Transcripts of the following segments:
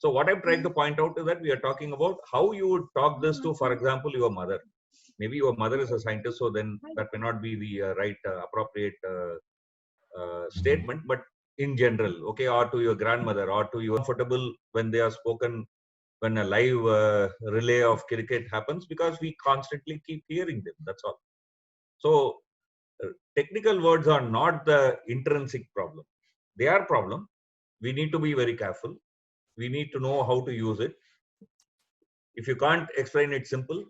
So what I'm trying to point out is that we are talking about how you would talk this to, for example, your mother. Maybe your mother is a scientist, so then that may not be the right appropriate statement, but in general, okay, or to your grandmother, or to your comfortable when they are spoken, when a live relay of cricket happens, because we constantly keep hearing them. That's all. So technical words are not the intrinsic problem. They are problem. We need to be very careful. We need to know how to use it. If you can't explain it simple,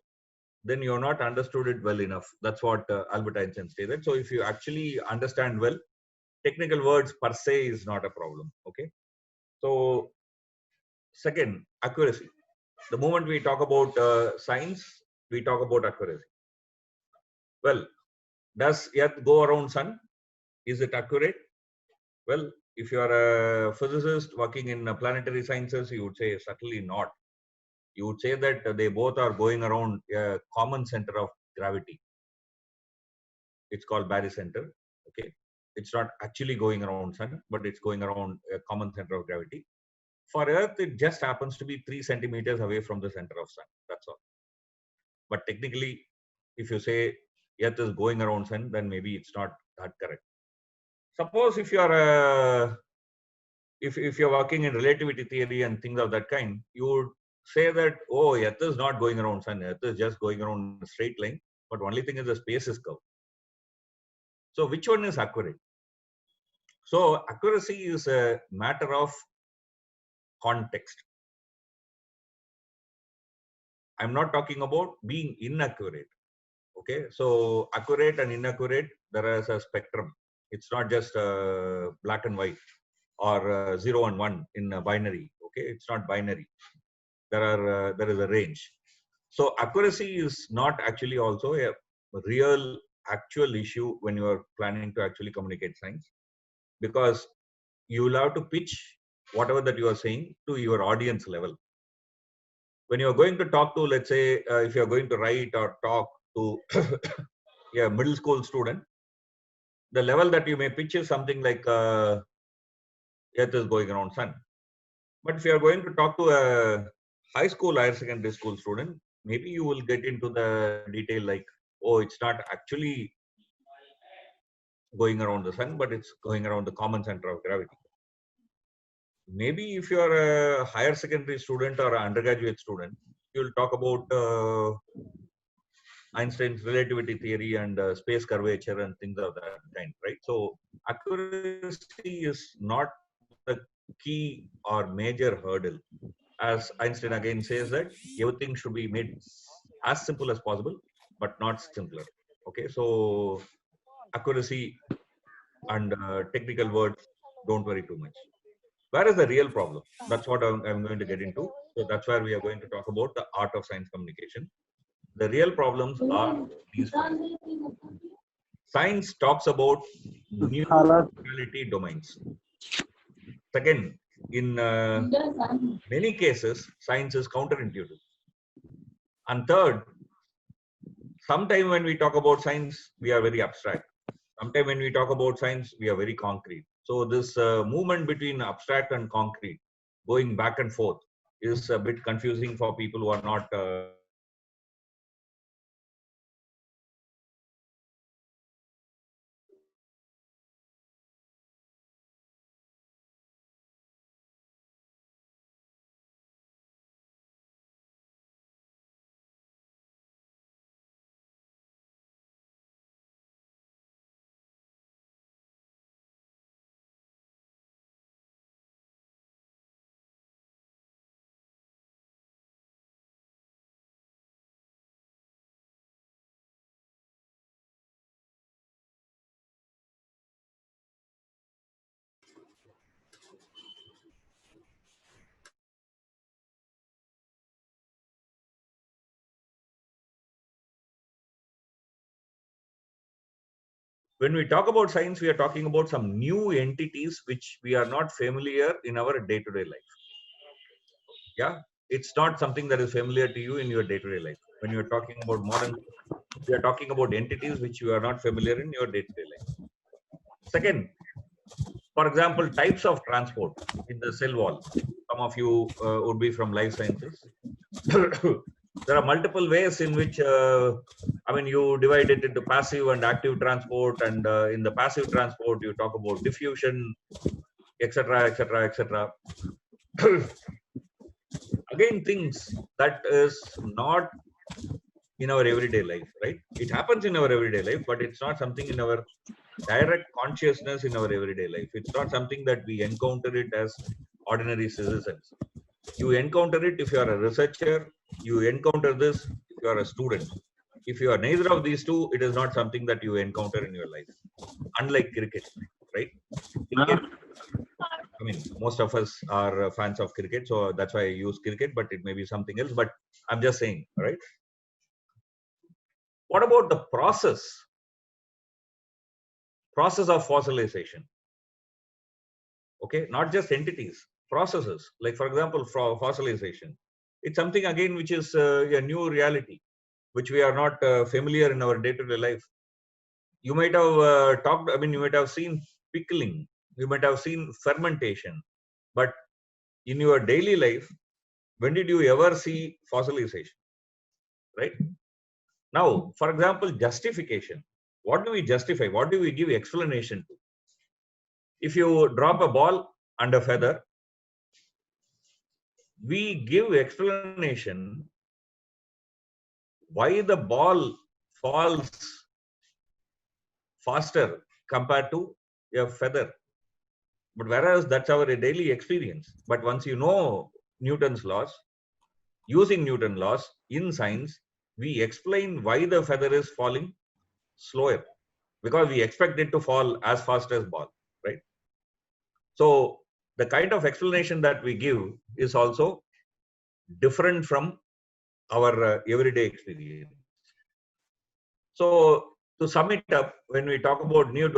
then you're not understood it well enough. That's what Albert Einstein stated. So if you actually understand well, technical words per se is not a problem. Okay. So second, accuracy. The moment we talk about science, we talk about accuracy. Well, does Earth go around Sun? Is it accurate? Well, if you are a physicist working in planetary sciences, you would say certainly not. You would say that they both are going around a common center of gravity. It's called barycenter. Okay, it's not actually going around Sun, but it's going around a common center of gravity. For Earth, it just happens to be 3 centimeters away from the center of Sun. That's all. But technically, if you say Earth is going around Sun, then maybe it's not that correct. Suppose if you are if you're working in relativity theory and things of that kind, you would say that, oh, Earth is not going around Sun. Earth is just going around a straight line. But only thing is the space is curved. So which one is accurate? So accuracy is a matter of context. I'm not talking about being inaccurate. Okay, so accurate and inaccurate, there is a spectrum. It's not just black and white or 0 and 1 in a binary. Okay, it's not binary. There is a range. So accuracy is not actually also a real actual issue when you are planning to actually communicate science, because you will have to pitch whatever that you are saying to your audience level. When you are going to talk to, let's say, if you are going to write or talk to a middle school student, the level that you may pitch is something like Earth is going around Sun. But if you are going to talk to a high school, higher secondary school student, maybe you will get into the detail like, oh, it's not actually going around the Sun, but it's going around the common center of gravity. Maybe if you are a higher secondary student or an undergraduate student, you will talk about Einstein's relativity theory and space curvature and things of that kind, right? So accuracy is not the key or major hurdle. As Einstein again says that everything should be made as simple as possible, but not simpler. Okay, so accuracy and technical words, don't worry too much. Where is the real problem? That's what I'm going to get into. So that's where we are going to talk about the art of science communication. The real problems are these five. Science talks about new reality domains. Second, in many cases, science is counterintuitive. And third, sometime when we talk about science, we are very abstract. Sometime when we talk about science, we are very concrete. So this movement between abstract and concrete, going back and forth, is a bit confusing for people who are not when we talk about science, we are talking about some new entities which we are not familiar in our day-to-day life. Yeah, it's not something that is familiar to you in your day-to-day life. When you're talking about modern, we are talking about entities which you are not familiar in your day-to-day life. Second, for example, types of transport in the cell wall Some of you would be from life sciences. There are multiple ways in which, you divide it into passive and active transport, and in the passive transport, you talk about diffusion, etc., etc., etc. Again, things that is not in our everyday life, right? It happens in our everyday life, but it's not something in our direct consciousness in our everyday life. It's not something that we encounter it as ordinary citizens. You encounter it if you are a researcher, you encounter this if you are a student. If you are neither of these two, it is not something that you encounter in your life. Unlike cricket, right? Cricket, most of us are fans of cricket, so that's why I use cricket, but it may be something else. But I'm just saying, right? What about the process of fossilization? Okay, not just entities, processes. Like, for example, fossilization. It's something again which is a new reality, which we are not familiar in our day-to-day life. You might have you might have seen pickling, you might have seen fermentation, but in your daily life, when did you ever see fossilization? Right? Now, for example, justification. What do we justify? What do we give explanation to? If you drop a ball and a feather, we give explanation why the ball falls faster compared to a feather. But whereas that's our daily experience. But once you know Newton's laws, using Newton's laws in science, we explain why the feather is falling slower, because we expect it to fall as fast as ball, right? So the kind of explanation that we give is also different from our everyday experience. So to sum it up, when we talk about new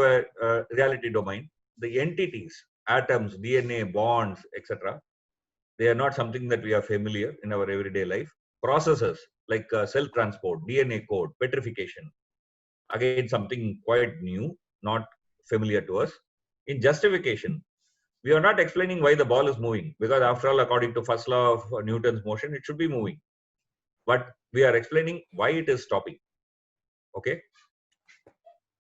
reality domain, the entities, atoms, DNA, bonds, etc., they are not something that we are familiar in our everyday life. Processes like cell transport, DNA code, petrification, again something quite new, not familiar to us. In justification, we are not explaining why the ball is moving, because after all, according to first law of Newton's motion, it should be moving. But we are explaining why it is stopping. Okay,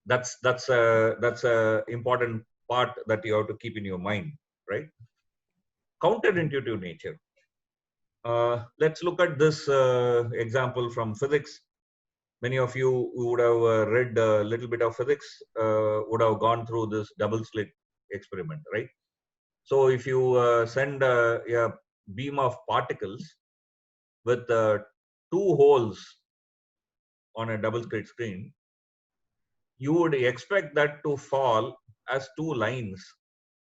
that's a important part that you have to keep in your mind, right? Counterintuitive nature. Let's look at this example from physics. Many of you who would have read a little bit of physics would have gone through this double slit experiment, right? So if you send a beam of particles with two holes on a double slit screen, you would expect that to fall as two lines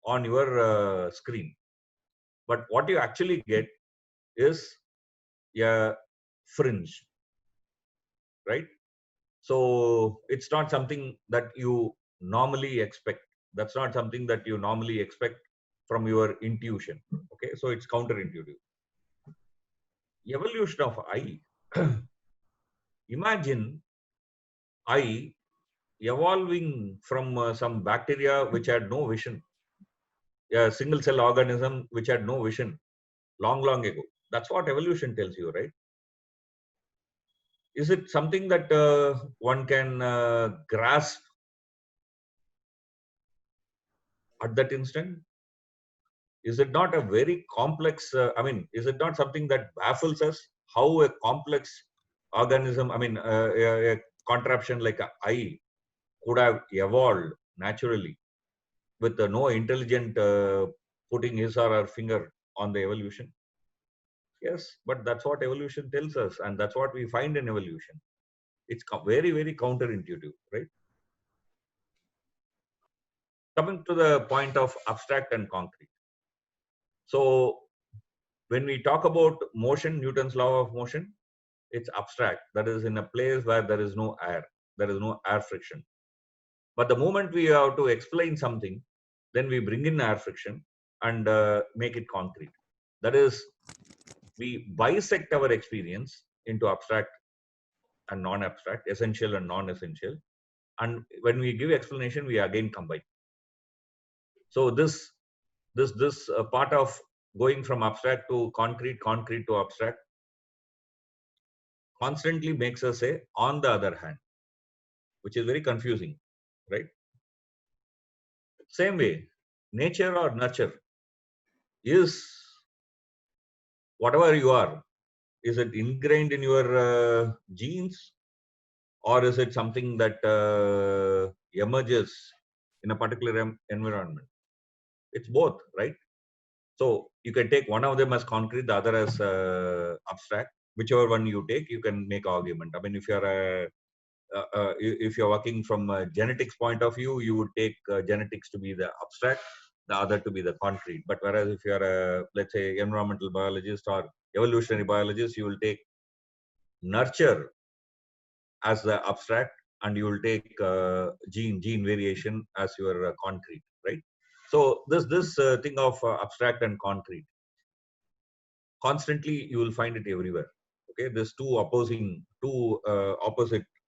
on your screen. But what you actually get is a fringe, right? So it's not something that you normally expect. That's not something that you normally expect from your intuition. Okay, so it's counterintuitive. Evolution of eye. Imagine eye evolving from some bacteria which had no vision, a single cell organism which had no vision long ago. That's what evolution tells you, right? Is it something that one can grasp at that instant? Is it not a very complex, is it not something that baffles us? How a complex organism, a contraption like an eye could have evolved naturally with no intelligent putting his or her finger on the evolution? Yes, but that's what evolution tells us, and that's what we find in evolution. It's very, very counterintuitive, right? Coming to the point of abstract and concrete. So when we talk about motion, Newton's law of motion, it's abstract. That is in a place where there is no air, there is no air friction. But the moment we have to explain something, then we bring in air friction and make it concrete. That is, we bisect our experience into abstract and non-abstract, essential and non-essential. And when we give explanation, we again combine. So this part of going from abstract to concrete, concrete to abstract, constantly makes us say, on the other hand, which is very confusing, right? Same way, nature or nurture is whatever you are. Is it ingrained in your genes, or is it something that emerges in a particular environment? It's both, right? So you can take one of them as concrete, the other as abstract. Whichever one you take, you can make argument. I mean, if you're working from a genetics point of view, you would take genetics to be the abstract, the other to be the concrete. But whereas if you're a, let's say, environmental biologist or evolutionary biologist, you will take nurture as the abstract, and you will take gene variation as your concrete, right? So this thing of abstract and concrete, constantly you will find it everywhere. Okay, there's two opposite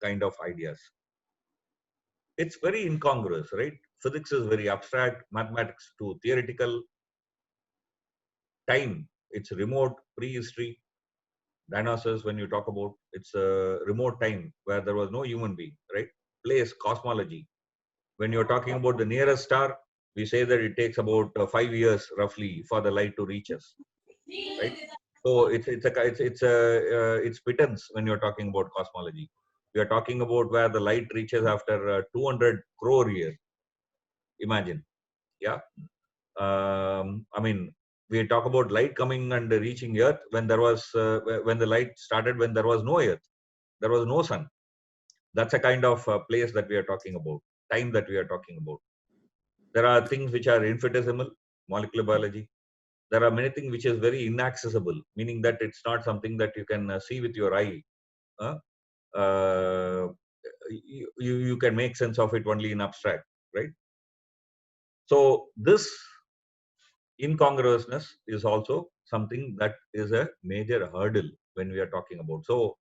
kind of ideas. It's very incongruous, right? Physics is very abstract, mathematics too theoretical. Time, it's remote, prehistory. Dinosaurs, when you talk about, it's a remote time where there was no human being, right? Place, cosmology. When you're talking about the nearest star, we say that it takes about 5 years roughly for the light to reach us, right? So it's pittance when you're talking about cosmology. We are talking about where the light reaches after 200 crore years. Imagine, yeah. I mean, we talk about light coming and reaching Earth when there was when the light started, when there was no Earth, there was no sun. That's a kind of place that we are talking about, time that we are talking about. There are things which are infinitesimal, molecular biology. There are many things which is very inaccessible, meaning that it's not something that you can see with your eye. Uh, you can make sense of it only in abstract, right? So this incongruousness is also something that is a major hurdle when we are talking about. So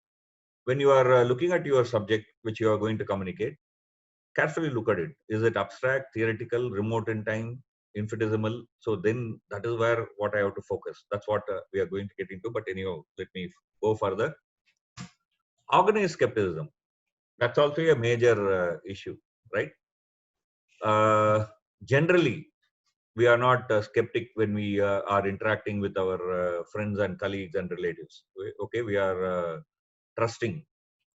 when you are looking at your subject which you are going to communicate, carefully look at it. Is it abstract, theoretical, remote in time, infinitesimal? So then that is where what I have to focus. That's what we are going to get into. But anyhow, let me go further. Organized skepticism. That's also a major issue, right? Generally, we are not skeptic when we are interacting with our friends and colleagues and relatives. Okay, we are trusting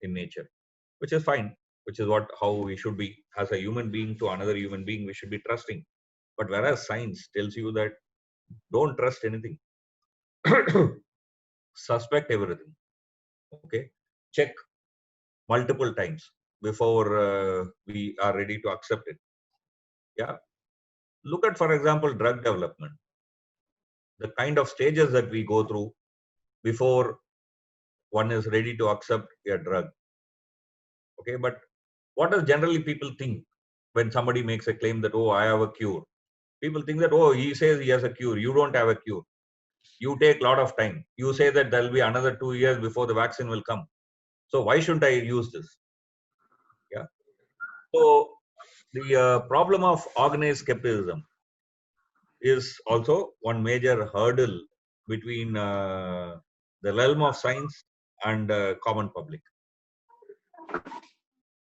in nature, which is fine, which is how we should be as a human being to another human being. We should be trusting. But whereas science tells you that don't trust anything, suspect everything. Okay, check multiple times before we are ready to accept it. Yeah, look at, for example, drug development. The kind of stages that we go through before one is ready to accept a drug. Okay, but what does generally people think when somebody makes a claim that, oh, I have a cure? People think that, oh, he says he has a cure. You don't have a cure. You take a lot of time. You say that there will be another 2 years before the vaccine will come. So why shouldn't I use this? Yeah. So the problem of organized skepticism is also one major hurdle between the realm of science and common public.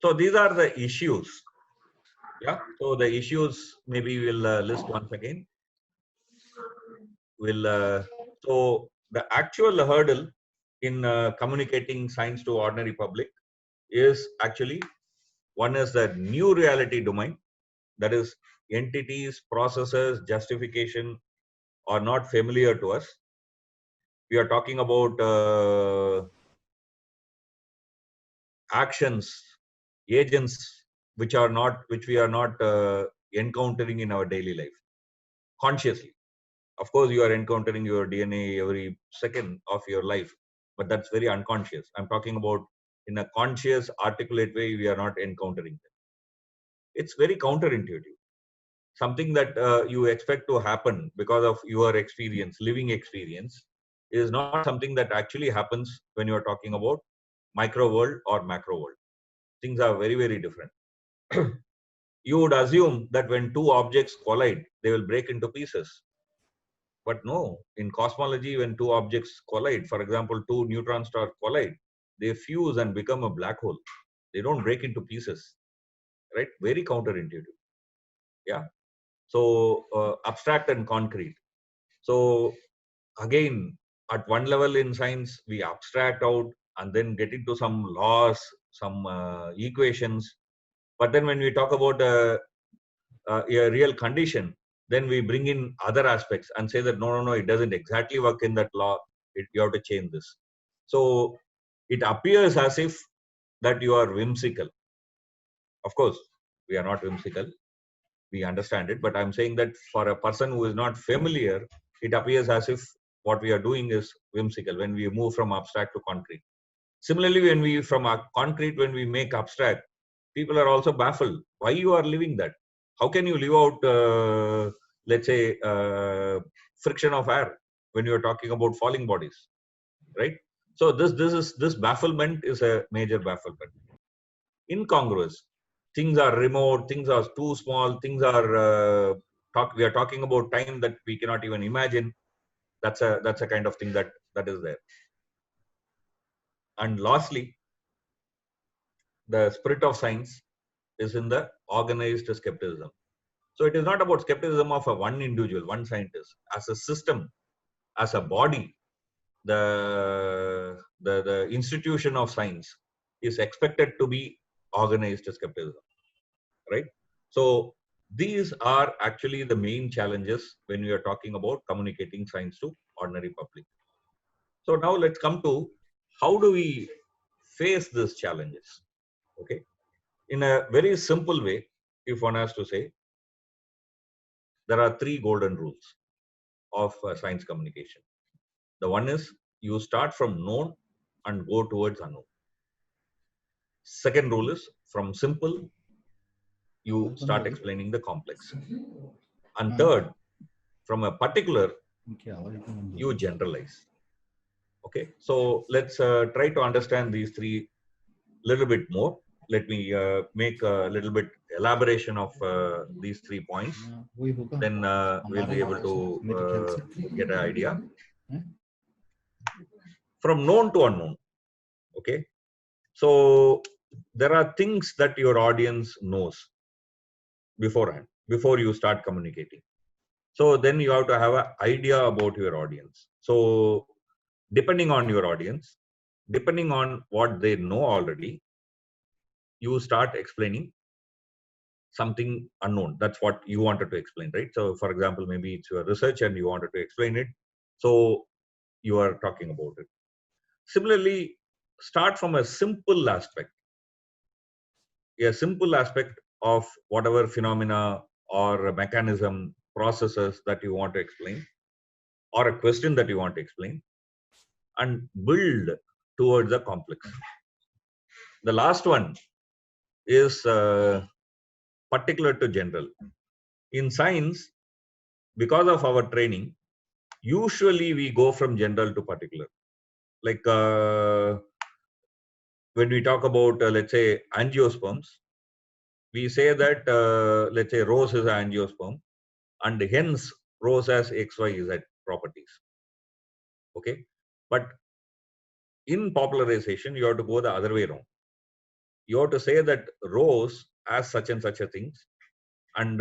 So these are the issues. Yeah. So the issues maybe we'll list once again. So the actual hurdle in communicating science to ordinary public is actually, one is the new reality domain, that is entities, processes, justification are not familiar to us. We are talking about actions, agents which we are not encountering in our daily life consciously. Of course, you are encountering your DNA every second of your life, but that's very unconscious. I'm talking about in a conscious, articulate way, we are not encountering them. It's very counterintuitive. Something that you expect to happen because of your experience, living experience, is not something that actually happens when you are talking about micro world or macro world. Things are very, very different. You would assume that when two objects collide, they will break into pieces. But no, in cosmology, when two objects collide, for example, two neutron stars collide, they fuse and become a black hole. They don't break into pieces, right? Very counterintuitive. Yeah. So abstract and concrete. So again, at one level in science, we abstract out and then get into some laws, some equations. But then when we talk about a real condition, then we bring in other aspects and say that no, it doesn't exactly work in that law. You have to change this. So it appears as if that you are whimsical. Of course, we are not whimsical. We understand it, but I'm saying that for a person who is not familiar, it appears as if what we are doing is whimsical when we move from abstract to concrete. Similarly, when we from our concrete, when we make abstract, people are also baffled. Why you are living that? How can you live out, let's say, friction of air when you are talking about falling bodies, right? So this bafflement is a major bafflement. Incongruous. Things are remote. Things are too small. Things are we are talking about time that we cannot even imagine. That's a kind of thing that is there. And lastly, the spirit of science is in the organized skepticism. So it is not about skepticism of a one individual, one scientist. As a system, as a body, the institution of science is expected to be organized skepticism, right? So these are actually the main challenges when we are talking about communicating science to ordinary public. So now let's come to how do we face these challenges? Okay, in a very simple way, if one has to say, there are three golden rules of science communication. The one is you start from known and go towards unknown. Second rule is from simple, you start explaining the complex. And third, from a particular, you generalize. Okay, so let's try to understand these three little bit more. Let me make a little bit elaboration of these 3 points. Then we'll be able to get an idea. From known to unknown. Okay, so there are things that your audience knows beforehand, before you start communicating. So then you have to have an idea about your audience. So depending on your audience, depending on what they know already, you start explaining something unknown. That's what you wanted to explain, right? So for example, maybe it's your research and you wanted to explain it. So you are talking about it. Similarly, start from a simple aspect, a simple aspect of whatever phenomena or mechanism, processes that you want to explain, or a question that you want to explain, and build towards the complex. The last one is particular to general. In science, because of our training, usually we go from general to particular. Like when we talk about, let's say, angiosperms, we say that, let's say, rose is an angiosperm, and hence rose has XYZ properties. Okay, but in popularization, you have to go the other way around. You have to say that rose has such and such a things, and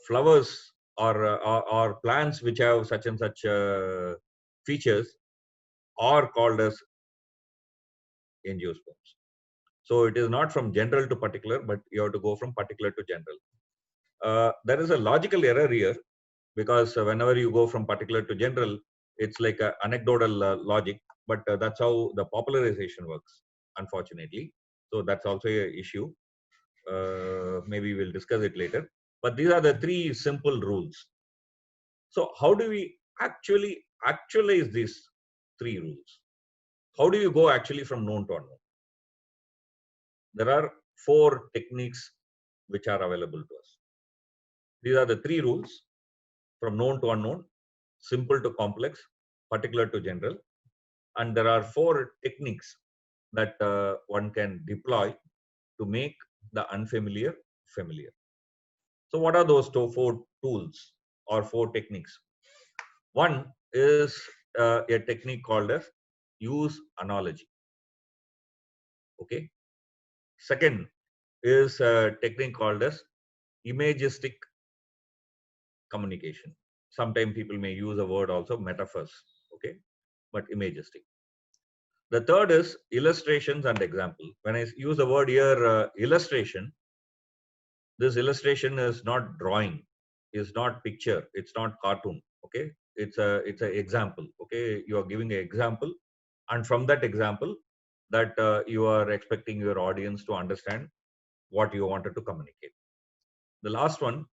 flowers or plants which have such and such features are called as angiosperms. So it is not from general to particular, but you have to go from particular to general. There is a logical error here, because whenever you go from particular to general, it's like an anecdotal logic, but that's how the popularization works, unfortunately. So that's also an issue. Maybe we'll discuss it later. But these are the three simple rules. So how do we actually actualize these three rules? How do you go actually from known to unknown? There are 4 techniques which are available to us. These are the 3 rules: from known to unknown, simple to complex, particular to general. And there are 4 techniques that one can deploy to make the unfamiliar familiar. So what are those 4 tools or 4 techniques? One is a technique called as use analogy. Okay. Second is a technique called as imagistic communication. Sometimes people may use a word also, metaphors. Okay, but imagistic. The third is illustrations and example. When I use the word here, illustration, this illustration is not drawing, is not picture, it's not cartoon. Okay, it's a example. Okay, you are giving an example, and from that example, that you are expecting your audience to understand what you wanted to communicate. The last one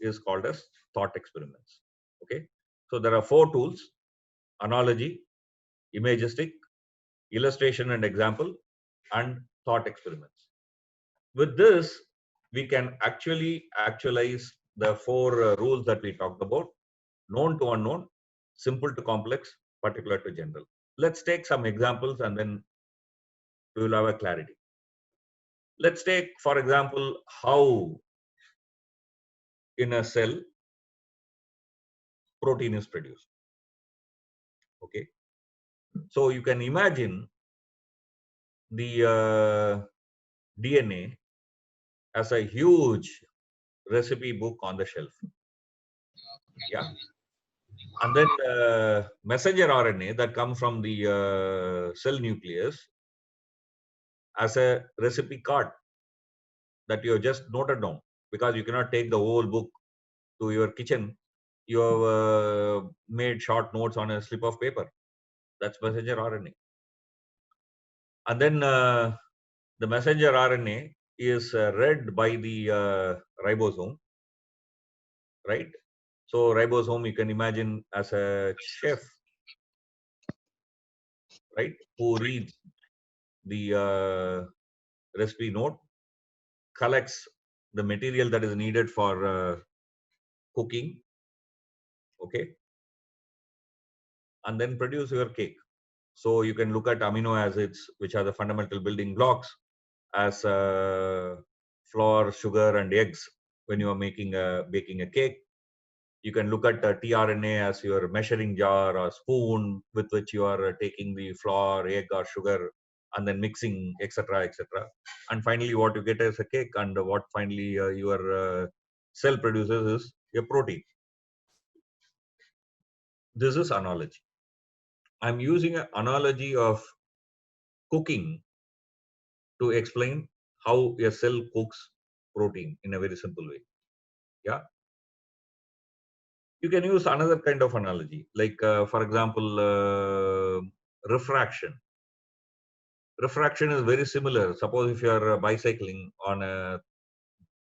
is called as thought experiments. Okay, so there are 4 tools: analogy, imagistic, illustration and example, and thought experiments. With this, we can actually actualize the 4 rules that we talked about: known to unknown, simple to complex, particular to general. Let's take some examples and then we will have a clarity. Let's take, for example, how in a cell protein is produced. Okay, so you can imagine the DNA as a huge recipe book on the shelf. Yeah, and then messenger RNA that comes from the cell nucleus as a recipe card that you have just noted down, because you cannot take the whole book to your kitchen. You have made short notes on a slip of paper. That's messenger RNA. And then the messenger RNA is read by the ribosome, right? So ribosome, you can imagine as a chef, right, who reads the recipe note, collects the material that is needed for cooking, okay, and then produce your cake. So you can look at amino acids, which are the fundamental building blocks, as flour, sugar, and eggs when you are baking a cake. You can look at tRNA as your measuring jar or spoon with which you are taking the flour, egg, or sugar, and then mixing, etc., etc. And finally, what you get is a cake, and what finally your cell produces is a protein. This is analogy. I'm using an analogy of cooking to explain how a cell cooks protein in a very simple way. Yeah. You can use another kind of analogy, like, for example, refraction. Refraction is very similar. Suppose if you are bicycling on a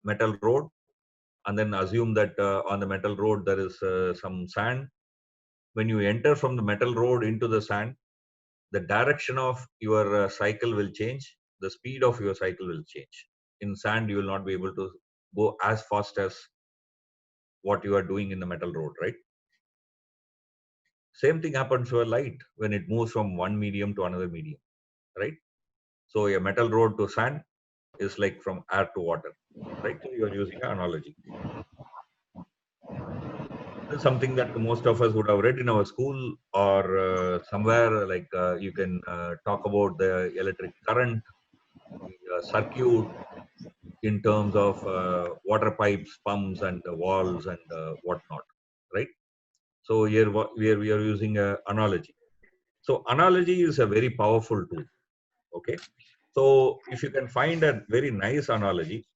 metal road, and then assume that on the metal road there is some sand. When you enter from the metal road into the sand, the direction of your cycle will change, the speed of your cycle will change. In sand, you will not be able to go as fast as what you are doing in the metal road, right? Same thing happens to a light when it moves from one medium to another medium, right? So a metal road to sand is like from air to water, right? So you are using an analogy. This is something that most of us would have read in our school or somewhere, like you can talk about the electric current, the circuit in terms of water pipes, pumps, and walls and whatnot, right? So here we are using a analogy. So analogy is a very powerful tool. Okay. So if you can find a very nice analogy,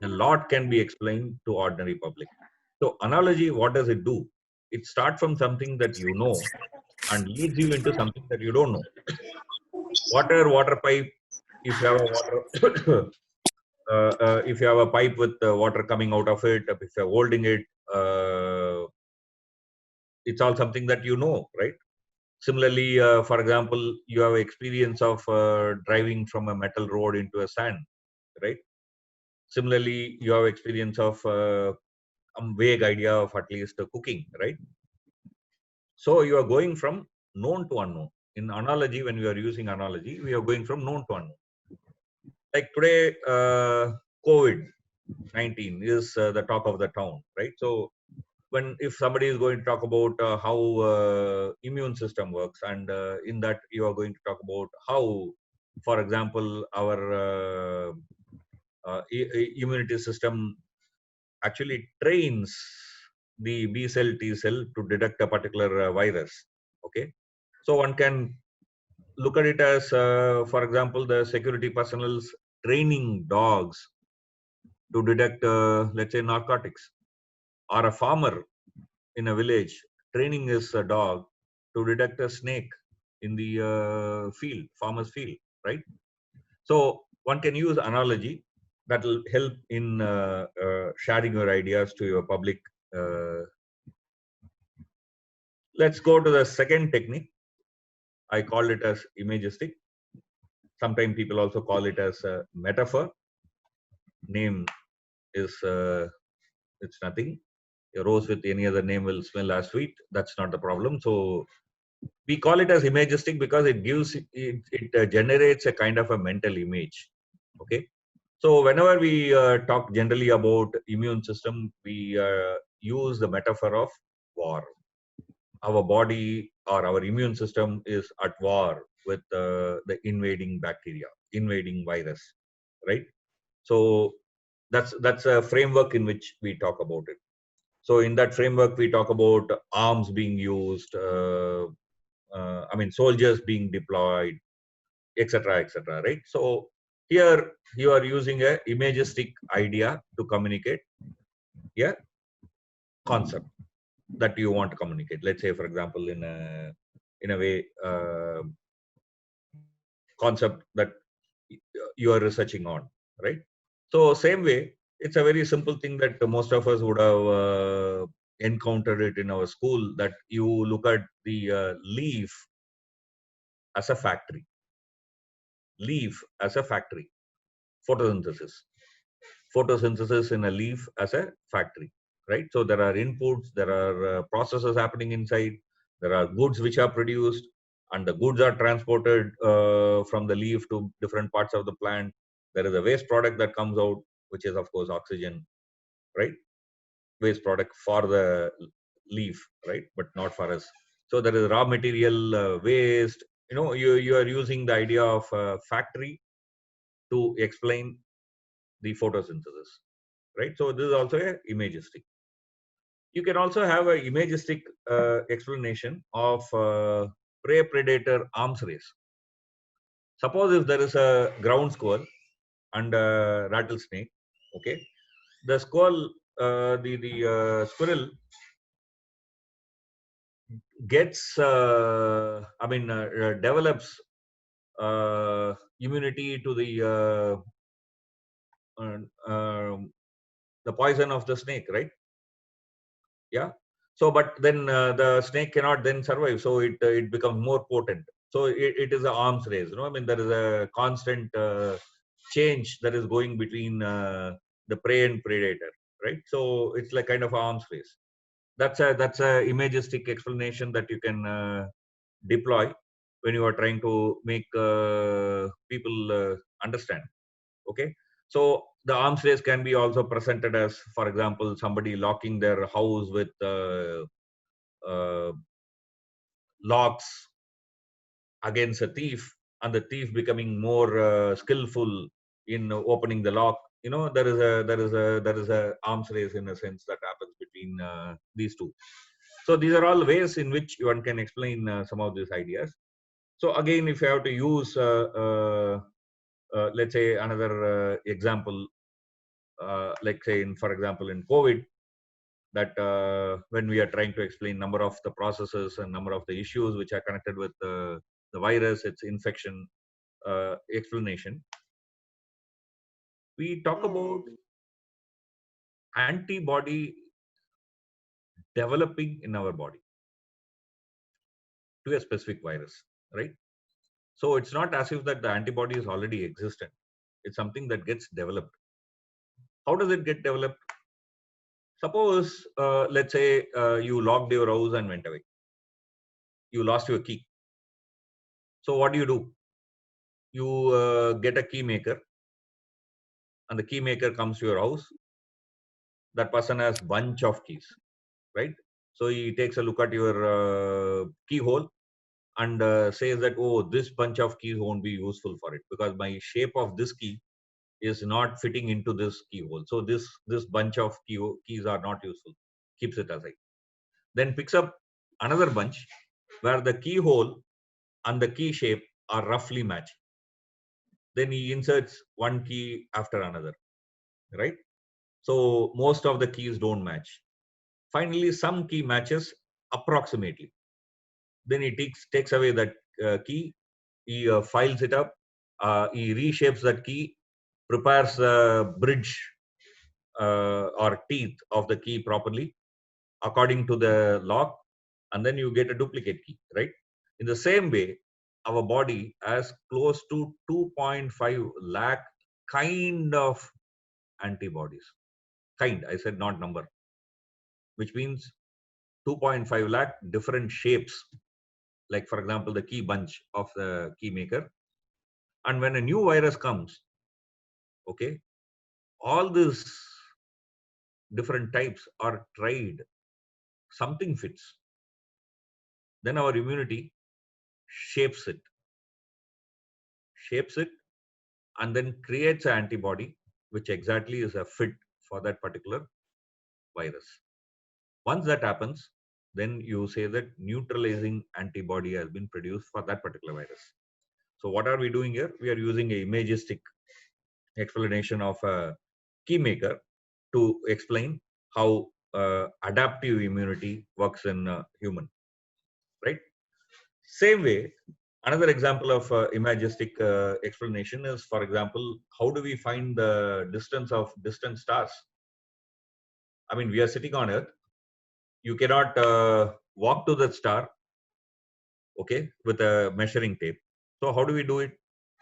a lot can be explained to ordinary public. So analogy, what does it do? It starts from something that you know and leads you into something that you don't know. Water pipe. If you have a water, if you have a pipe with water coming out of it, if you're holding it, it's all something that you know, right? Similarly, for example, you have experience of driving from a metal road into a sand, right? Similarly, you have experience of a vague idea of at least cooking, right? So you are going from known to unknown. In analogy, when we are using analogy, we are going from known to unknown. Like today, COVID-19 is the talk of the town, right? So when if somebody is going to talk about how immune system works, and in that you are going to talk about how, for example, our immunity system actually trains the B cell, T cell to detect a particular virus. Okay, so one can look at it as, for example, the security personnel's training dogs to detect, let's say, narcotics, or a farmer in a village training his dog to detect a snake in the field, farmer's field, right? So one can use analogy that will help in sharing your ideas to your public. Uh, let's go to the second technique. I call it as imagistic. Sometimes people also call it as a metaphor. Name is it's nothing. A rose with any other name will smell as sweet. That's not the problem. So we call it as imagistic because it gives it generates a kind of a mental image. Okay, so whenever we talk generally about immune system, we use the metaphor of war. Our body or our immune system is at war with the invading bacteria, invading virus, right? So that's a framework in which we talk about it. So in that framework, we talk about arms being used, I mean, soldiers being deployed, etc., etc., right? So here you are using a imagistic idea to communicate a concept that you want to communicate. Let's say, for example, in a way, concept that you are researching on, right? So same way, it's a very simple thing that most of us would have encountered it in our school, that you look at the leaf as a factory. Leaf as a factory. Photosynthesis. Photosynthesis in a leaf as a factory, right? So there are inputs, there are processes happening inside, there are goods which are produced, and the goods are transported from the leaf to different parts of the plant. There is a waste product that comes out, which is of course oxygen, right? Waste product for the leaf, right? But not for us. So there is raw material waste. You know, you are using the idea of factory to explain the photosynthesis, right? So this is also a imagistic. You can also have a imagistic explanation of prey predator arms race. Suppose if there is a ground squirrel and a rattlesnake, okay, the squirrel, the squirrel gets, I mean, develops immunity to uh, um, the poison of the snake, right? Yeah. So but then the snake cannot then survive, so it becomes more potent. So it is an arms race, you know. I mean, there is a constant change that is going between the prey and predator, right? So it's like kind of arms race. That's a imagistic explanation that you can deploy when you are trying to make people understand. Okay, so the arms race can be also presented as, for example, somebody locking their house with uh, locks against a thief, and the thief becoming more skillful in opening the lock. You know, there is a arms race in a sense that happens between these two. So these are all ways in which one can explain some of these ideas. So again, if you have to use let's say another example, like say in, for example, in COVID, that when we are trying to explain number of the processes and number of the issues which are connected with the virus, its infection explanation, we talk about antibody developing in our body to a specific virus, right? So it's not as if that the antibody is already existent. It's something that gets developed. How does it get developed? Suppose, let's say you locked your house and went away. You lost your key. So what do? You get a key maker, and the key maker comes to your house. That person has bunch of keys. right? So he takes a look at your keyhole and says that, oh, this bunch of keys won't be useful for it because my shape of this key is not fitting into this keyhole. So this bunch of keys are not useful. Keeps it aside. Then picks up another bunch where the keyhole and the key shape are roughly matching. Then he inserts one key after another, right? So most of the keys don't match. Finally, some key matches approximately. Then he takes away that key, he files it up, he reshapes that key, prepares the bridge or teeth of the key properly according to the lock, and then you get a duplicate key, right? In the same way, our body has close to 2.5 lakh kind of antibodies. Kind, I said not number, which means 2.5 lakh different shapes, like for example, the key bunch of the key maker. And when a new virus comes, okay, all these different types are tried, something fits. Then our immunity shapes it, and then creates an antibody, which exactly is a fit for that particular virus. Once that happens, then you say that neutralizing antibody has been produced for that particular virus. So what are we doing here? We are using a imagistic explanation of a key maker to explain how adaptive immunity works in human, right? Same way, another example of imagistic explanation is, for example, how do we find the distance of distant stars? I mean, we are sitting on Earth. You cannot walk to that star, okay, with a measuring tape. So how do we do it?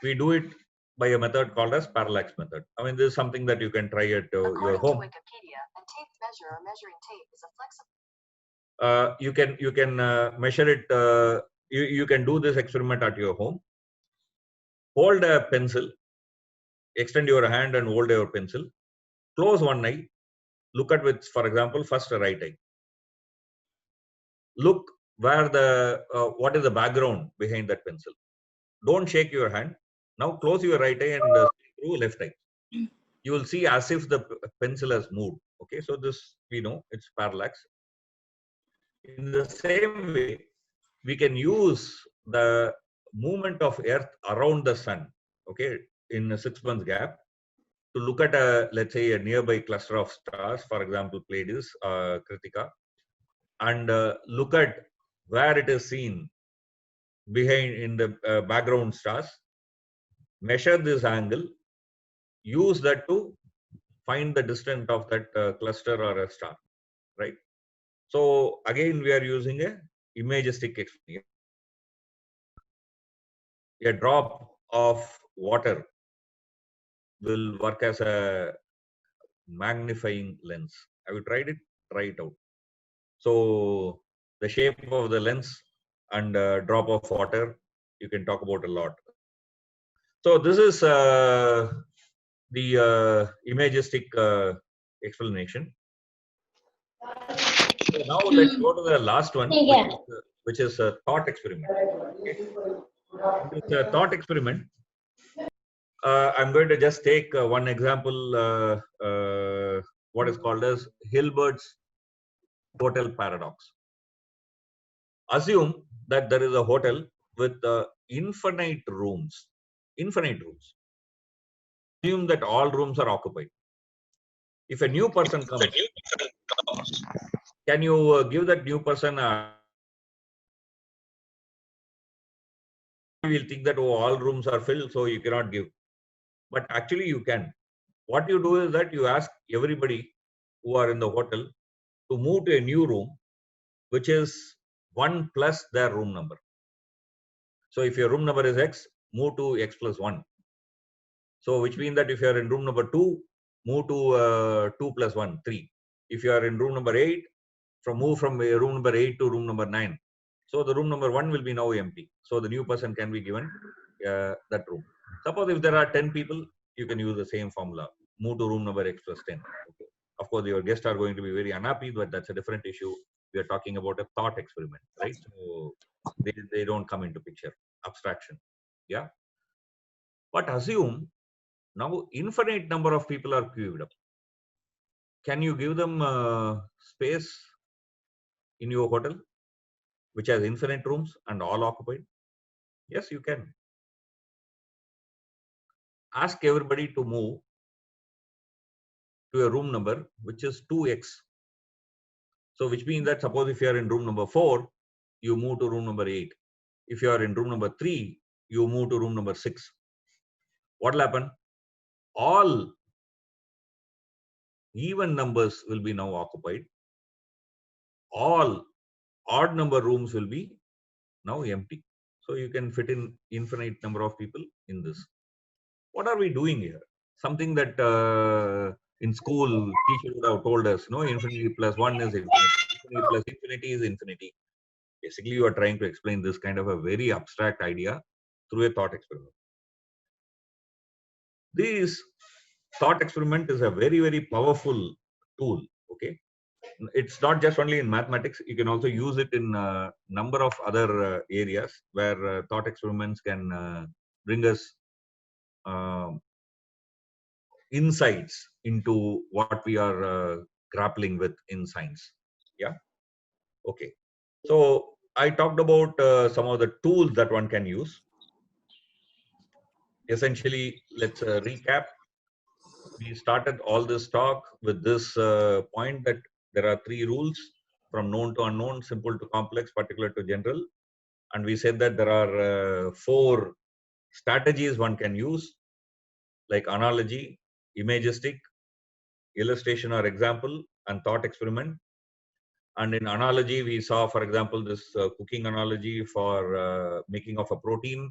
We do it by a method called as parallax method. I mean, this is something that you can try at your home. Wikipedia, a tape measure or measuring tape is a flexible. You can measure it. You can do this experiment at your home. Hold a pencil, extend your hand and hold your pencil. Close one eye. Look at with, for example, first right eye. Look where the what is the background behind that pencil. Don't shake your hand. Now close your right eye and through left eye. You will see as if the pencil has moved. Okay, so this we know it's parallax. In the same way, we can use the movement of Earth around the sun, okay, in a 6 months gap, to look at a, let's say, a nearby cluster of stars, for example, Pleiades, Kritika, and look at where it is seen behind in the background stars, measure this angle, use that to find the distance of that cluster or a star, right? So again, we are using a imagistic explanation. A drop of water will work as a magnifying lens. Have you tried it? Try it out. So the shape of the lens and drop of water, you can talk about a lot. So this is the imagistic explanation. So now let's go to the last one, which is a thought experiment. Okay. It's a thought experiment. I'm going to just take one example, what is called as Hilbert's hotel paradox. Assume that there is a hotel with infinite rooms. Infinite rooms. Assume that all rooms are occupied. If a new person comes, can you give that new person a... You will think that, oh, all rooms are filled, so you cannot give. But actually you can. What you do is that you ask everybody who are in the hotel to move to a new room, which is 1 plus their room number. So if your room number is X, move to X plus 1. So which means that if you are in room number 2, move to 2 plus 1, 3. If you are in room number 8, move from room number 8 to room number 9. So the room number 1 will be now empty. So the new person can be given that room. Suppose if there are 10 people, you can use the same formula. Move to room number X plus 10. Okay. Of course, your guests are going to be very unhappy, but that's a different issue. We are talking about a thought experiment, right? So they don't come into picture. Abstraction. Yeah. But assume now infinite number of people are queued up. Can you give them space in your hotel, which has infinite rooms and all occupied? Yes, you can. Ask everybody to move to a room number which is 2x. So which means that suppose if you are in room number 4, you move to room number 8. If you are in room number 3, you move to room number 6. What will happen? All even numbers will be now occupied. All odd number rooms will be now empty. So you can fit in infinite number of people in this. What are we doing here? Something that in school teacher would have told us, no, infinity plus 1 is infinity. Infinity plus infinity is infinity. Basically, you are trying to explain this kind of a very abstract idea through a thought experiment. This thought experiment is a very, very powerful tool. Okay, it's not just only in mathematics. You can also use it in a number of other areas where thought experiments can bring us insights into what we are grappling with in science. Yeah. Okay. So I talked about some of the tools that one can use. Essentially, let's recap. We started all this talk with this point that there are 3 rules: from known to unknown, simple to complex, particular to general. And we said that there are 4 strategies one can use, like analogy, imagistic, illustration or example, and thought experiment. And in analogy, we saw, for example, this cooking analogy for making of a protein.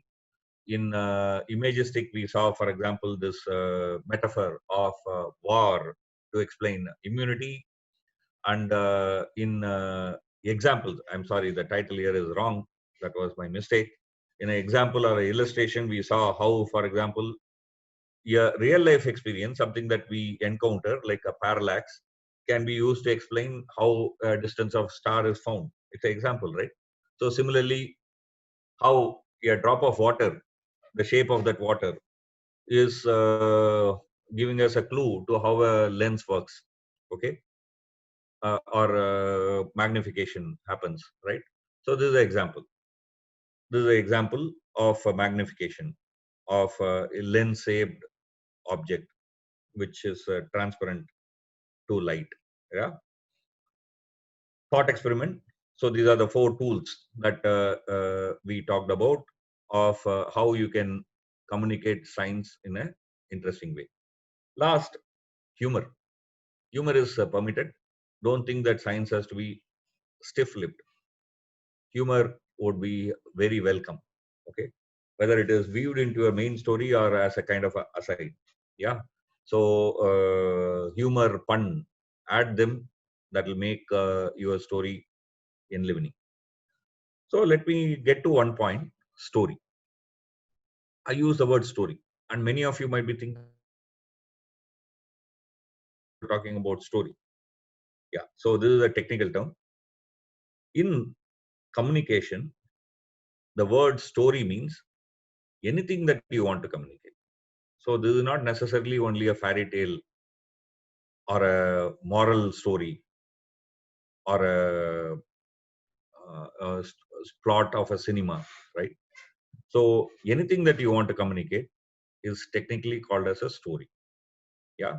In imagistic, we saw, for example, this metaphor of war to explain immunity. And in examples, I'm sorry, the title here is wrong. That was my mistake. In an example or an illustration, we saw how, for example, a real life experience, something that we encounter, like a parallax, can be used to explain how a distance of star is found. It's an example, right? So similarly, how a drop of water, the shape of that water, is giving us a clue to how a lens works. Okay, or magnification happens, right? So this is an example. This is an example of a magnification of a lens-shaped object, which is transparent to light. Yeah. Thought experiment. So these are the 4 tools that we talked about of how you can communicate science in an interesting way. Last, humor. Humor is permitted. Don't think that science has to be stiff-lipped. Humor would be very welcome. Okay, whether it is viewed into a main story or as a kind of a aside. Yeah. So humor, pun, add them. That will make your story enlivening. So let me get to one point: story. I use the word story, and many of you might be thinking talking about story. Yeah. So this is a technical term. In communication, the word story means anything that you want to communicate. So this is not necessarily only a fairy tale or a moral story or a plot of a cinema, right? So anything that you want to communicate is technically called as a story. Yeah.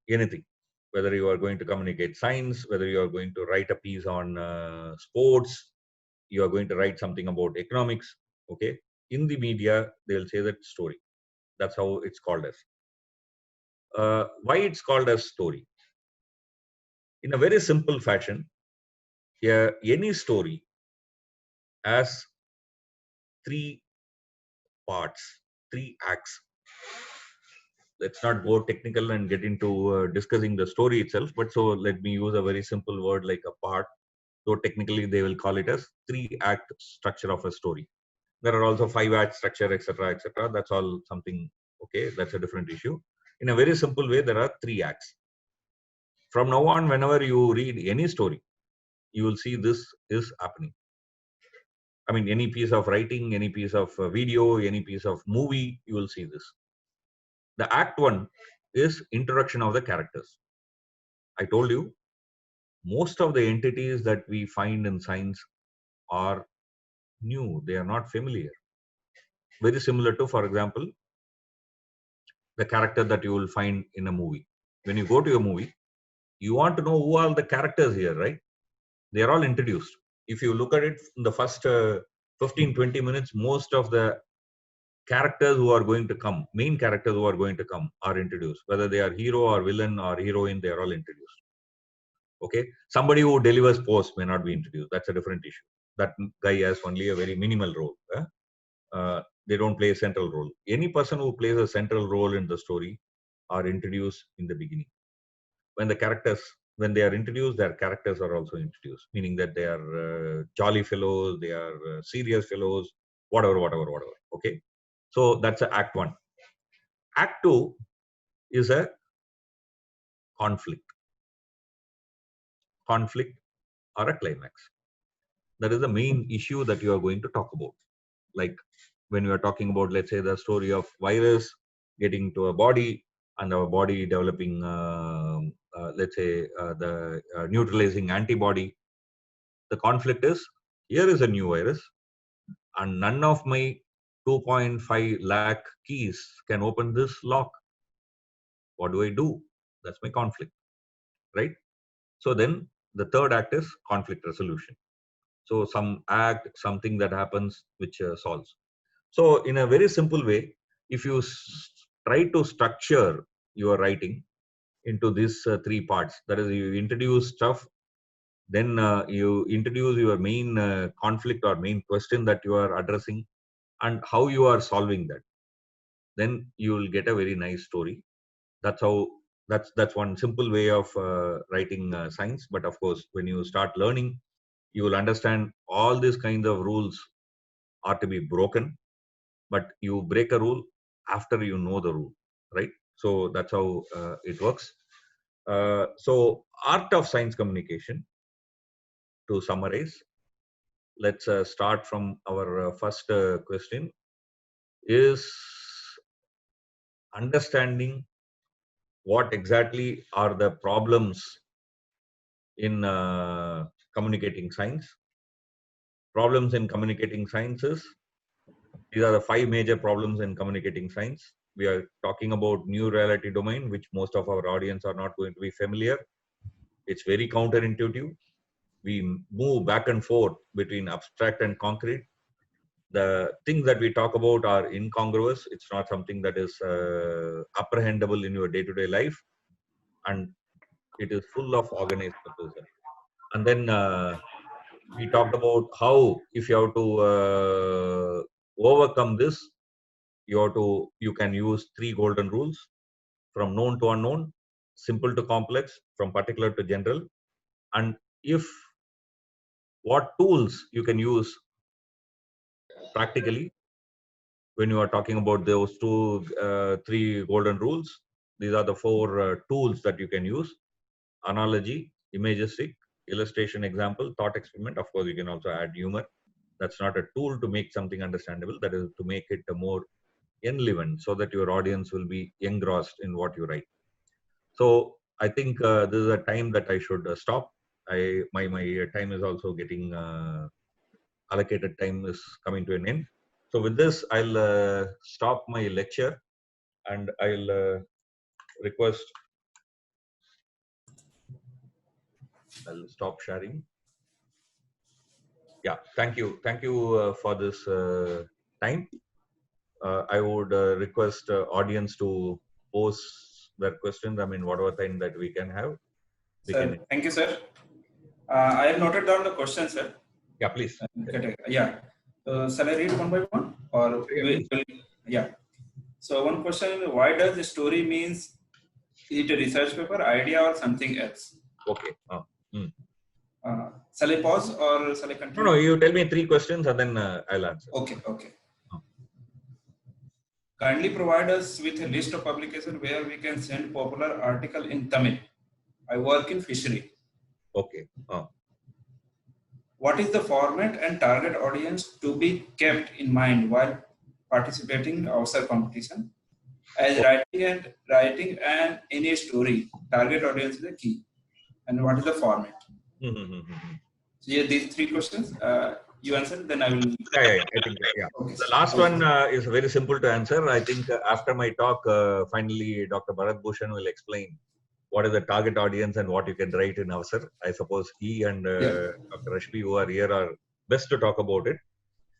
Anything, whether you are going to communicate science, whether you are going to write a piece on sports, you are going to write something about economics. Okay. In the media, they'll say that story. That's how it's called as. Why it's called as story? In a very simple fashion, yeah, any story has 3 parts, 3 acts. Let's not go technical and get into discussing the story itself, but so let me use a very simple word like a part. So technically, they will call it as 3-act structure of a story. There are also 5-act structure, etc., etc. That's all something. Okay, that's a different issue. In a very simple way, there are 3 acts. From now on, whenever you read any story, you will see this is happening. I mean, any piece of writing, any piece of video, any piece of movie, you will see this. The act one is introduction of the characters. I told you, most of the entities that we find in science are new. They are not familiar. Very similar to, for example, the character that you will find in a movie. When you go to a movie, you want to know who are the characters here, right? They are all introduced. If you look at it in the first 15-20 minutes, most of the characters who are going to come, main characters who are going to come, are introduced. Whether they are hero or villain or heroine, they are all introduced. Okay, somebody who delivers post may not be introduced. That's a different issue. That guy has only a very minimal role. They don't play a central role. Any person who plays a central role in the story are introduced in the beginning. When they are introduced, their characters are also introduced, meaning that they are jolly fellows, they are serious fellows, whatever. Okay, so that's a act one. Act two is a conflict or a climax. That is the main issue that you are going to talk about. Like when you are talking about, let's say, the story of virus getting to a body and our body developing, let's say, the neutralizing antibody. The conflict is, here is a new virus and none of my 2.5 lakh keys can open this lock. What do I do? That's my conflict, right? So then the third act is conflict resolution. So some act, something that happens which solves. So in a very simple way, if you try to structure your writing into these three parts, that is, you introduce stuff, then you introduce your main conflict or main question that you are addressing and how you are solving that, then you will get a very nice story. That's one simple way of writing science. But of course, when you start learning, you will understand all these kinds of rules are to be broken, but you break a rule after you know the rule, right? So that's how it works. So art of science communication, to summarize, let's start from our first question, is understanding what exactly are the problems in communicating science. Problems in communicating sciences, these are the 5 major problems in communicating science. We are talking about new reality domain, which most of our audience are not going to be familiar. It's very counterintuitive. We move back and forth between abstract and concrete. The things that we talk about are incongruous. It's not something that is apprehendable in your day-to-day life, and it is full of organized proposal. And then we talked about how, if you have to overcome this, you can use 3 golden rules: from known to unknown, simple to complex, from particular to general, and if what tools you can use practically when you are talking about those 3 golden rules. These are the 4 tools that you can use: analogy, imagistic, illustration, example, thought experiment. Of course, you can also add humor. That's not a tool to make something understandable. That is to make it more enlivened, so that your audience will be engrossed in what you write. So I think this is a time that I should stop. My time is also getting allocated time is coming to an end. So with this, I'll stop my lecture and I'll request. I'll stop sharing. Yeah, thank you for this time. I would request audience to pose their questions. I mean, whatever time that we can have. Sir, thank you, sir. I have noted down the question, sir. Yeah, please. Yeah. Shall I read one by one? Or yeah. So one question: why does the story means? Is it a research paper, idea, or something else? Okay. Shall I pause or shall I continue? No, you tell me 3 questions and then I'll answer. Okay. Kindly provide us with a list of publications where we can send popular article in Tamil. I work in fishery. Okay. what is the format and target audience to be kept in mind while participating in our competition? As writing and any story, target audience is the key. And what is the format? So yeah, these three questions you answer, then I will. Yeah, I think yeah. Okay. The last one is very simple to answer. I think after my talk, finally, Dr. Bharat Bhushan will explain what is the target audience and what you can write in Avasar. I suppose he and Dr. Rashmi, who are here, are best to talk about it.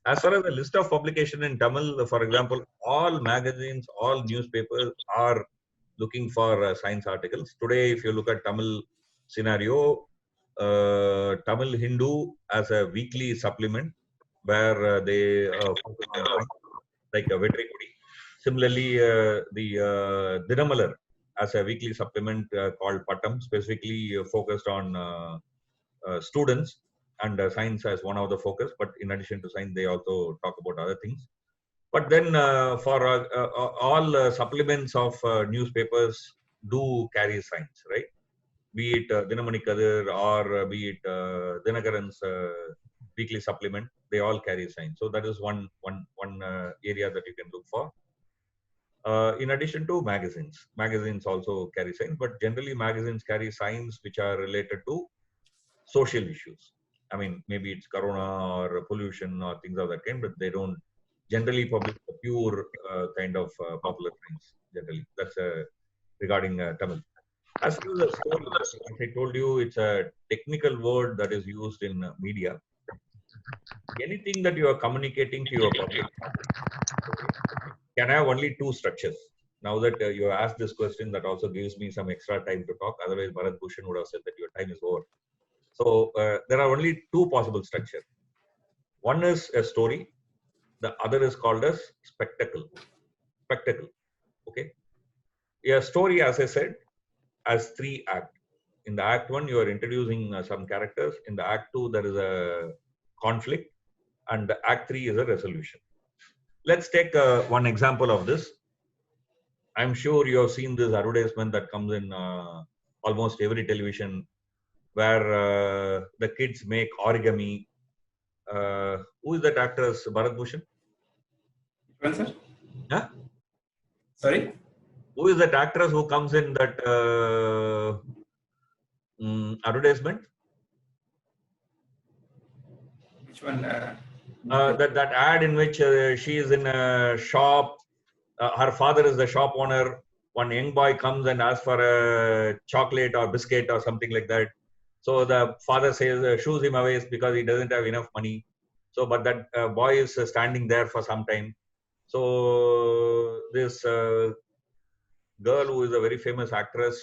As far as the list of publication in Tamil, for example, all magazines, all newspapers are looking for science articles. Today, if you look at Tamil scenario, Tamil Hindu as a weekly supplement where they focus on science, like a Vetrikudi. Similarly, the Dinamalar as a weekly supplement called Patam, specifically focused on students and science as one of the focus. But in addition to science, they also talk about other things. But then for all supplements of newspapers do carry science, right? Be it Dinamani Kadir or be it Dinakaran's weekly supplement, they all carry science. So that is one area that you can look for. In addition to magazines also carry science, but generally magazines carry science which are related to social issues. I mean, maybe it's corona or pollution or things of that kind, but they don't generally publish a pure kind of popular science. Generally, that's regarding Tamil. As far as the story, as I told you, it's a technical word that is used in media. Anything that you are communicating to your public can have only two structures. Now that you have asked this question, that also gives me some extra time to talk. Otherwise, Bharat Bhushan would have said that your time is over. So there are only two possible structures. One is a story. The other is called as spectacle. Spectacle. Okay. A story, as I said, has three acts. In the act one, you are introducing some characters. In the act two, there is a conflict. And the act three is a resolution. Let's take one example of this. I'm sure you have seen this advertisement that comes in almost every television where the kids make origami. Who is that actress, Bharat Bhushan? Which one, sir? Huh? Sorry? Who is that actress who comes in that advertisement? Which one? That ad in which she is in a shop. Her father is the shop owner. One young boy comes and asks for a chocolate or biscuit or something like that. So the father says, shoos him away because he doesn't have enough money. So, but that boy is standing there for some time. So this girl who is a very famous actress,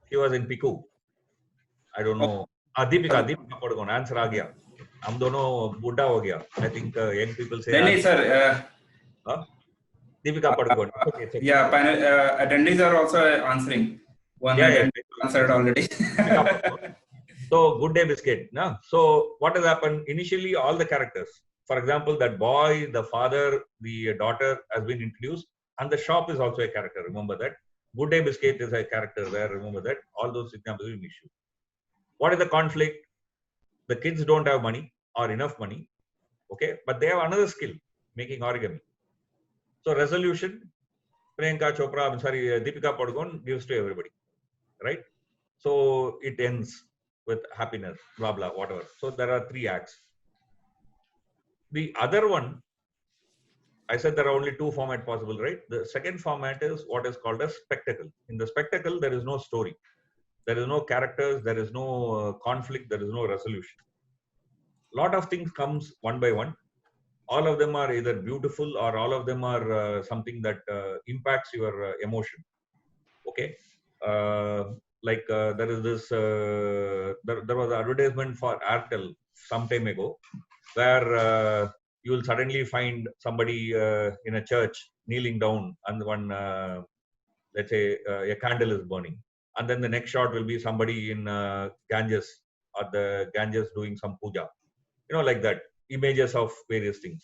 she was in Piku. I don't know. Deepika Padukone. Answer आ गया. हम दोनों बूढ़ा हो गया. I think young people say. नहीं sir. Deepika Padukone. Okay, yeah, panel attendees are also answering. One answered already. So Good Day Biscuit. No? So what has happened? Initially, all the characters. For example, that boy, the father, the daughter has been introduced, and the shop is also a character. Remember that. Good Day Biscuit is a character there. Remember that. All those examples will be issue. What is the conflict? The kids don't have money or enough money. Okay, but they have another skill, making origami. So resolution, Priyanka Chopra, Deepika Padukone gives to everybody, right? So it ends with happiness, blah, blah, whatever. So there are three acts. The other one, I said there are only two formats possible, right? The second format is what is called a spectacle. In the spectacle, there is no story. There is no characters, there is no conflict, there is no resolution. Lot of things comes one by one. All of them are either beautiful or all of them are something that impacts your emotion. Okay. Like there is this, there was an advertisement for Airtel some time ago where you will suddenly find somebody in a church kneeling down and one, let's say a candle is burning. And then the next shot will be somebody in Ganges or the Ganges doing some puja. You know, like that. Images of various things.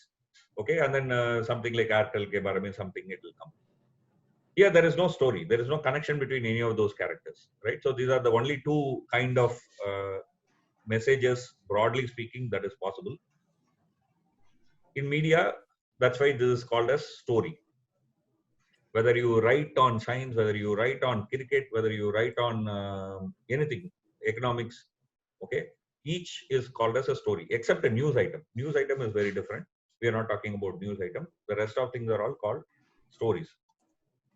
Okay. And then something like Airtel ke bare mein something it will come. Here there is no story. There is no connection between any of those characters, right? So these are the only two kind of messages, broadly speaking, that is possible. In media, that's why this is called as story. Whether you write on science, whether you write on cricket, whether you write on anything, economics, okay, each is called as a story, except a news item. News item is very different. We are not talking about news item. The rest of things are all called stories.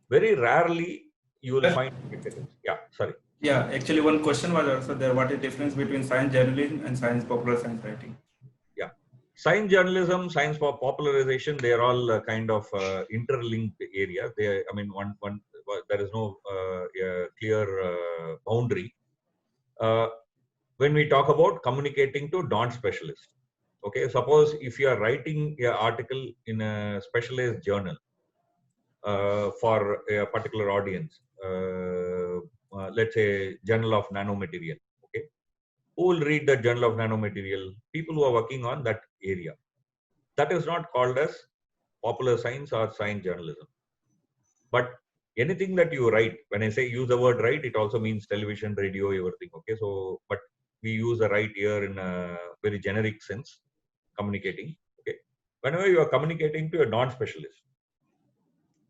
Very rarely you will find. Yeah, sorry. Yeah, actually, one question was also there. What is the difference between science journalism and science popular science writing? Yeah, science journalism, science for popularization, they are all kind of interlinked areas. They, I mean, one there is no clear boundary. When we talk about communicating to non-specialists, okay, suppose if you are writing an article in a specialized journal for a particular audience, let's say Journal of Nanomaterial, okay, who will read the Journal of Nanomaterial? People who are working on that area. That is not called as popular science or science journalism. But anything that you write, when I say use the word write, it also means television, radio, everything, okay? So, but we use the write here in a very generic sense, communicating, okay? Whenever you are communicating to a non-specialist,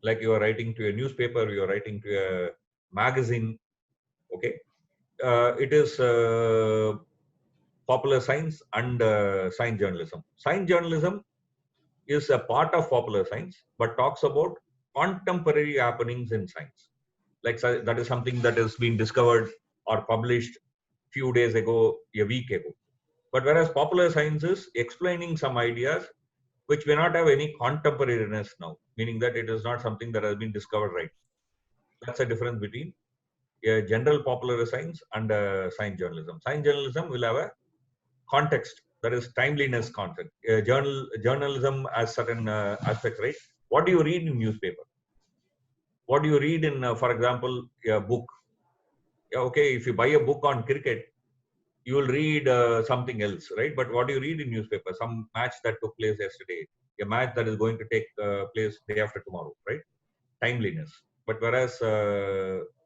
like you are writing to a newspaper, you are writing to a magazine, okay? It is popular science and science journalism. Science journalism is a part of popular science, but talks about contemporary happenings in science. Like that is something that has been discovered or published few days ago, a week ago. But whereas popular science is explaining some ideas which may not have any contemporariness now, meaning that it is not something that has been discovered right. That's a difference between a general popular science and science journalism. Science journalism will have a context, that is timeliness content. Journalism has certain aspects, right? What do you read in newspaper? What do you read in, for example, a book? Okay, if you buy a book on cricket, you will read something else, right? But what do you read in newspaper? Some match that took place yesterday, a match that is going to take place day after tomorrow, right? Timeliness. But whereas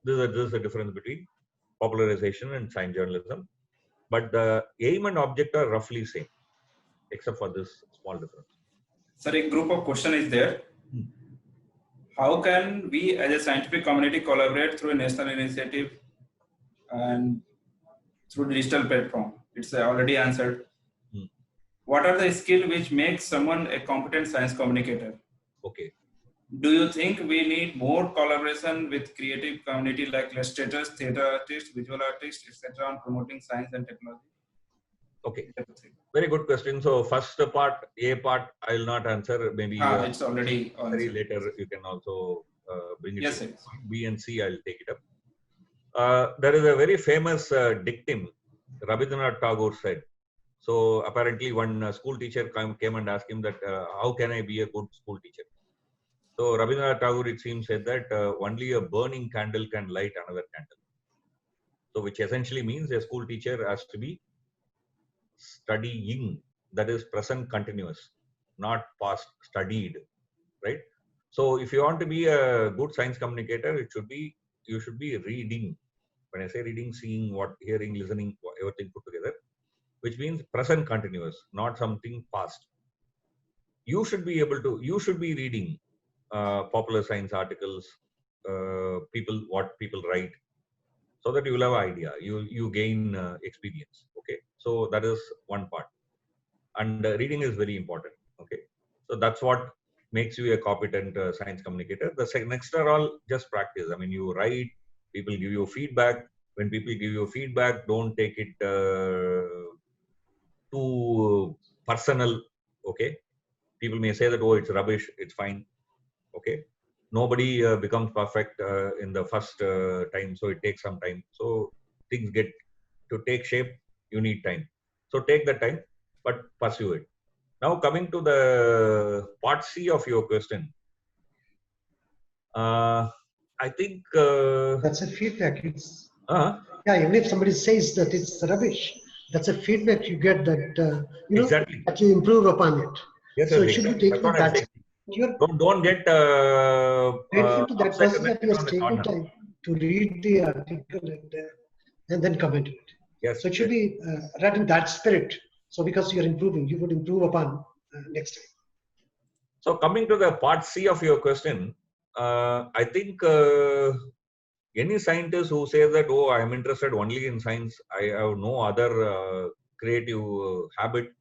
this is a difference between popularization and science journalism. But the aim and object are roughly same, except for this small difference. Sir, a group of question is there. How can we as a scientific community collaborate through a national initiative and through digital platform? It's already answered. What are the skills which make someone a competent science communicator? Okay. Do you think we need more collaboration with creative community like illustrators, theater artists, visual artists, etc. on promoting science and technology? Okay. Very good question. So first part, A part, I will not answer. Maybe it's already very later. You can also bring it. Yes, to yes. B and C. I'll take it up. There is a very famous dictum Rabindranath Tagore said. So apparently, one school teacher came and asked him that, "How can I be a good school teacher?" So Rabindranath Tagore, it seems, said that only a burning candle can light another candle. So which essentially means a school teacher has to be studying, that is present continuous, not past studied, right? So if you want to be a good science communicator, you should be reading. When I say reading, seeing, hearing, listening, everything put together, which means present continuous, not something past. You should be reading popular science articles, what people write, so that you will have an idea. You gain experience. Okay, so that is one part, and reading is very important. Okay, so that's what makes you a competent science communicator. The next are all just practice. I mean, you write, people give you feedback. When people give you feedback, don't take it too personal. Okay, people may say that, oh, it's rubbish, it's fine. Okay, nobody becomes perfect in the first time, so it takes some time. So things get to take shape, you need time. So take the time, but pursue it. Now coming to the part C of your question, I think that's a feedback. It's yeah, even if somebody says that it's rubbish, that's a feedback you get that exactly that you improve upon it. Yes, so yes, it should exactly. be taken that. You're Don't get grateful to that upset person when that he you're has on the taken corner. time to read the article and then comment to it. Yes. So it should be read in that spirit. So because you're improving, you would improve upon next time. So coming to the part C of your question, I think any scientist who says that, oh, I am interested only in science, I have no other creative habit,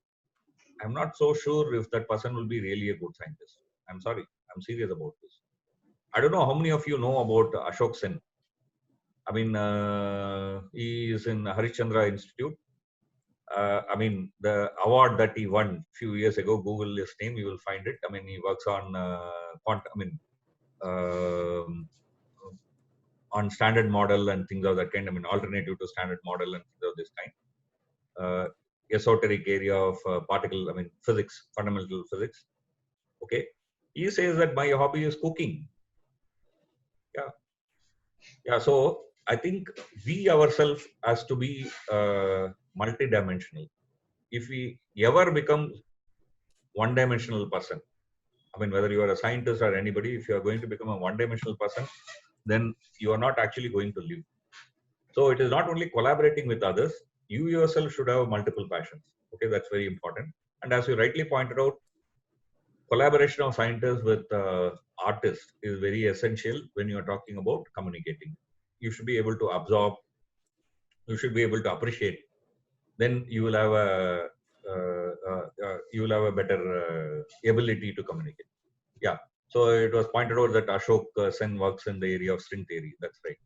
I'm not so sure if that person will be really a good scientist. I'm sorry, I'm serious about this. I don't know how many of you know about Ashok Sen. I mean, he is in Harishchandra Institute. I mean, the award that he won a few years ago, Google his name, you will find it. I mean, he works on on standard model and things of that kind. I mean, alternative to standard model and things of this kind. Esoteric area of particle, I mean, physics, fundamental physics. Okay. He says that my hobby is cooking. Yeah. Yeah. So I think we ourselves has to be multidimensional. If we ever become one-dimensional person, I mean, whether you are a scientist or anybody, if you are going to become a one-dimensional person, then you are not actually going to live. So it is not only collaborating with others, you yourself should have multiple passions. Okay, that's very important. And as you rightly pointed out, collaboration of scientists with artists is very essential when you are talking about communicating. You should be able to absorb, you should be able to appreciate. Then you will have a better ability to communicate. Yeah. So it was pointed out that Ashok Sen works in the area of string theory. That's right.